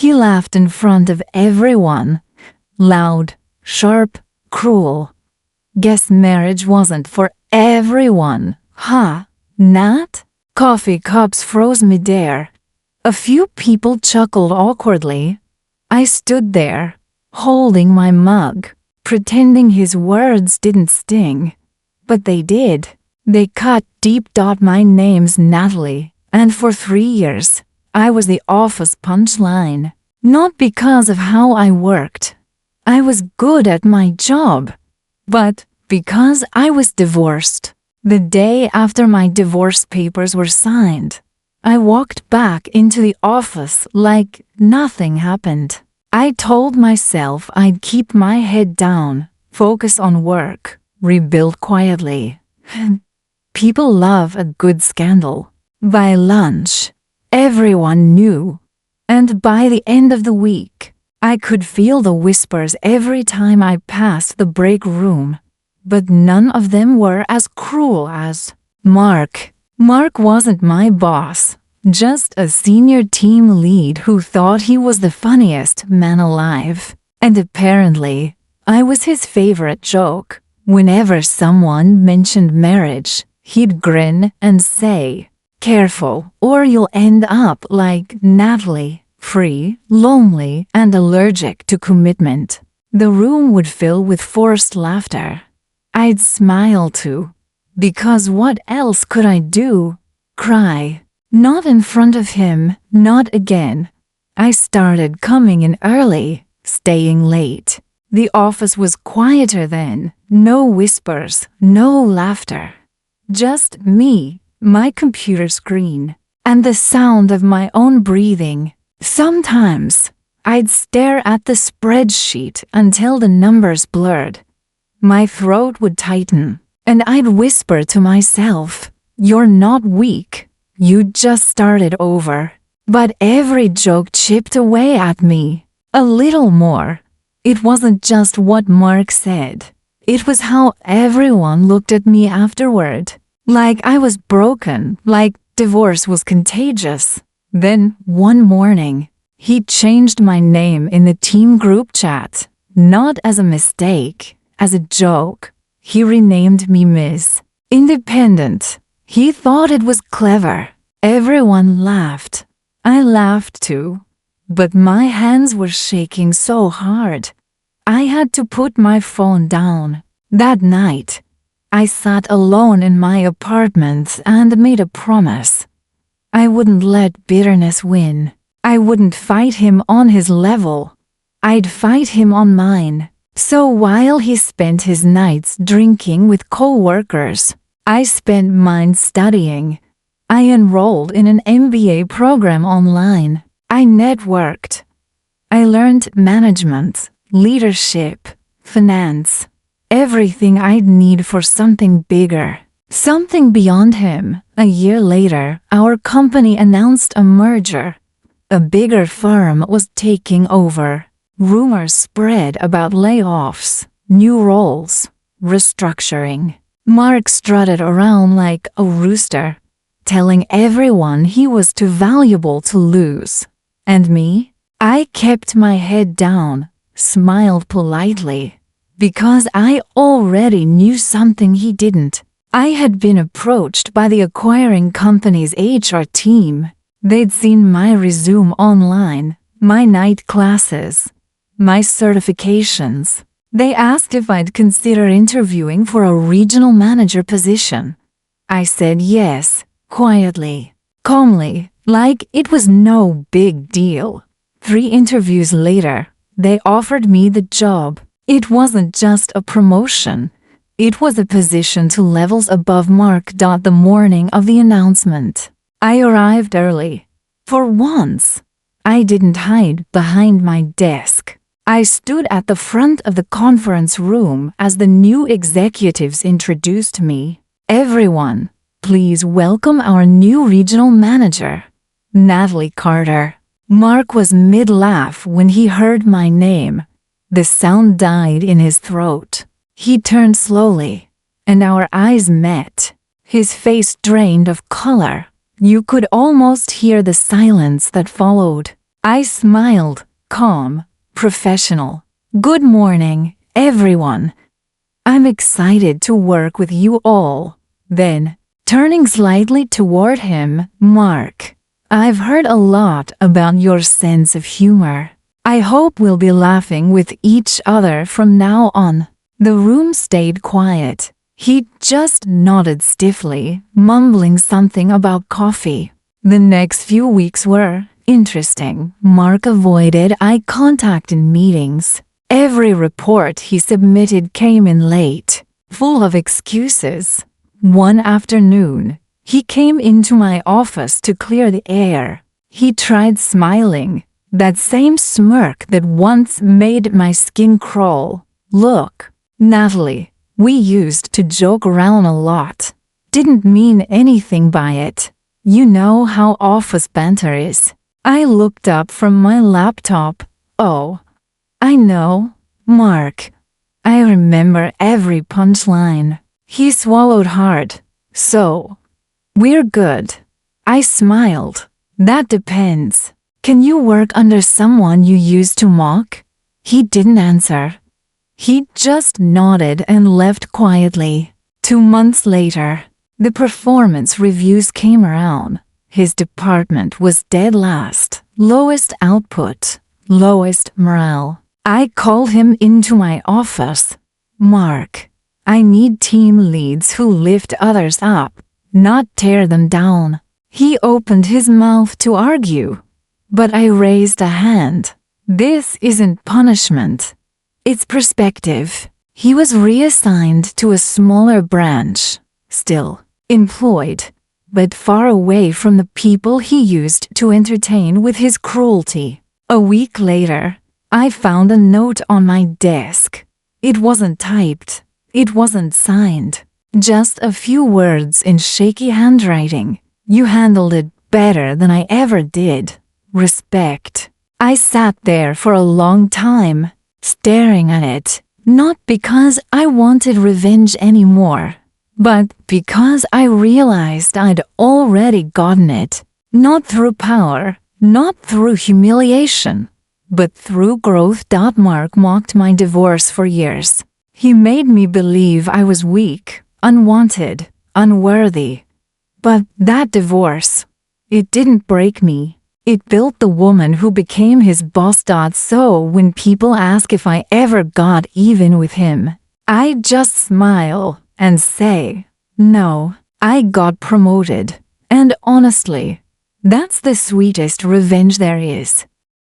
He laughed in front of everyone. Loud, sharp, cruel. Guess marriage wasn't for everyone, huh, Nat? Coffee cups froze midair. A few people chuckled awkwardly. I stood there, holding my mug, pretending his words didn't sting. But they did. They cut deep. My name's Natalie, and for 3 years, I was the office punchline. Not because of how I worked. I was good at my job. But because I was divorced. The day after my divorce papers were signed, I walked back into the office like nothing happened. I told myself I'd keep my head down, focus on work, rebuild quietly. People love a good scandal. By lunch, everyone knew. And by the end of the week, I could feel the whispers every time I passed the break room. But none of them were as cruel as Mark. Mark wasn't my boss, just a senior team lead who thought he was the funniest man alive. And apparently, I was his favorite joke. Whenever someone mentioned marriage, he'd grin and say, "Careful, or you'll end up like Natalie, free, lonely, and allergic to commitment." The room would fill with forced laughter. I'd smile too, because what else could I do? Cry. Not in front of him, not again. I started coming in early, staying late. The office was quieter then, no whispers, no laughter. Just me, my computer screen, and the sound of my own breathing. Sometimes, I'd stare at the spreadsheet until the numbers blurred. My throat would tighten, and I'd whisper to myself, "You're not weak, you just started over." But every joke chipped away at me, a little more. It wasn't just what Mark said. It was how everyone looked at me afterward. Like I was broken, like divorce was contagious. Then, one morning, he changed my name in the team group chat, not as a mistake. As a joke, he renamed me Miss Independent. He thought it was clever. Everyone laughed. I laughed too. But my hands were shaking so hard. I had to put my phone down. That night, I sat alone in my apartment and made a promise. I wouldn't let bitterness win. I wouldn't fight him on his level. I'd fight him on mine. So while he spent his nights drinking with co-workers, I spent mine studying. I enrolled in an MBA program online. I networked. I learned management, leadership, finance, everything I'd need for something bigger, something beyond him. A year later, our company announced a merger. A bigger firm was taking over. Rumors spread about layoffs, new roles, restructuring. Mark strutted around like a rooster, telling everyone he was too valuable to lose. And me? I kept my head down, smiled politely, because I already knew something he didn't. I had been approached by the acquiring company's HR team. They'd seen my resume online, my night classes, my certifications. They asked if I'd consider interviewing for a regional manager position. I said yes, quietly, calmly, like it was no big deal. 3 interviews later, they offered me the job. It wasn't just a promotion. It was a position 2 levels above Mark. The morning of the announcement, I arrived early. For once, I didn't hide behind my desk. I stood at the front of the conference room as the new executives introduced me. "Everyone, please welcome our new regional manager, Natalie Carter." Mark was mid-laugh when he heard my name. The sound died in his throat. He turned slowly, and our eyes met. His face drained of color. You could almost hear the silence that followed. I smiled, calm, professional. Good morning, everyone. I'm excited to work with you all. Then, turning slightly toward him, Mark, I've heard a lot about your sense of humor. I hope we'll be laughing with each other from now on. The room stayed quiet. He just nodded stiffly, mumbling something about coffee. The next few weeks were interesting. Mark avoided eye contact in meetings. Every report he submitted came in late, full of excuses. One afternoon, he came into my office to clear the air. He tried smiling, that same smirk that once made my skin crawl. Look, Natalie, we used to joke around a lot. Didn't mean anything by it. You know how office banter is. I looked up from my laptop. Oh, I know, Mark. I remember every punchline. He swallowed hard. So, we're good. I smiled. That depends. Can you work under someone you used to mock? He didn't answer. He just nodded and left quietly. 2 months later, the performance reviews came around. His department was dead last. Lowest output, lowest morale. I called him into my office. Mark, I need team leads who lift others up, not tear them down. He opened his mouth to argue, but I raised a hand. This isn't punishment. It's perspective. He was reassigned to a smaller branch, still employed, but far away from the people he used to entertain with his cruelty. A week later, I found a note on my desk. It wasn't typed. It wasn't signed. Just a few words in shaky handwriting. You handled it better than I ever did. Respect. I sat there for a long time, staring at it, not because I wanted revenge anymore, but because I realized I'd already gotten it. Not through power, not through humiliation, but through growth. Mark mocked my divorce for years. He made me believe I was weak, unwanted, unworthy. But that divorce, it didn't break me. It built the woman who became his boss. So when people ask if I ever got even with him, I just smile and say, no, I got promoted. And honestly, that's the sweetest revenge there is.